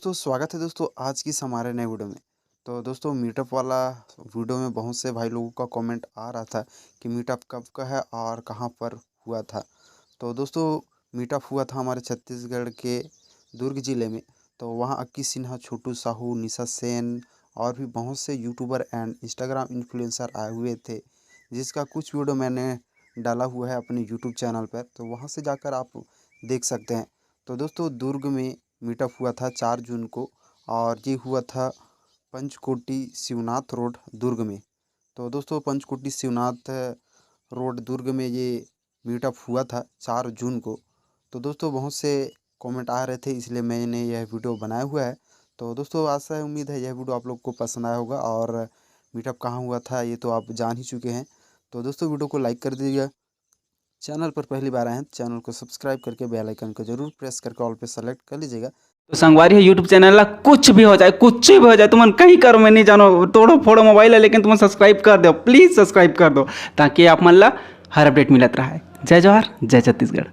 दोस्तों स्वागत है दोस्तों आज की इस हमारे नए वीडियो में। तो दोस्तों मीटअप वाला वीडियो में बहुत से भाई लोगों का कमेंट आ रहा था कि मीटअप कब का है और कहां पर हुआ था। तो दोस्तों मीटअप हुआ था हमारे छत्तीसगढ़ के दुर्ग ज़िले में। तो वहां अक्की सिन्हा, छोटू साहू, निशा सेन और भी बहुत से यूट्यूबर एंड इंस्टाग्राम इन्फ्लुएंसर आए हुए थे, जिसका कुछ वीडियो मैंने डाला हुआ है अपने यूट्यूब चैनल पर, तो वहाँ से जाकर आप देख सकते हैं। तो दोस्तों दुर्ग में मीटअप हुआ था 4 जून को और ये हुआ था पंचकोटी शिवनाथ रोड दुर्ग में। तो दोस्तों पंचकोटी शिवनाथ रोड दुर्ग में ये मीटअप हुआ था 4 जून को। तो दोस्तों बहुत से कमेंट आ रहे थे, इसलिए मैंने यह वीडियो बनाया हुआ है। तो दोस्तों आशा है, उम्मीद है यह वीडियो आप लोग को पसंद आया होगा। और मीटअप कहाँ हुआ था ये तो आप जान ही चुके हैं। तो दोस्तों वीडियो को लाइक कर दीजिएगा। चैनल पर पहली बार आए हैं चैनल को सब्सक्राइब करके बेल आइकन को जरूर प्रेस करके ऑल पे सेलेक्ट कर लीजिएगा। तो संगवारी है यूट्यूब चैनल ला कुछ भी हो जाए, कुछ भी हो जाए, तुम कहीं करो मैं नहीं जानो, तोड़ो फोड़ो मोबाइल है, लेकिन तुम सब्सक्राइब कर दो, प्लीज़ सब्सक्राइब कर दो, ताकि आप मन ला हर अपडेट मिलत रहा है। जय जवाहर, जय छत्तीसगढ़।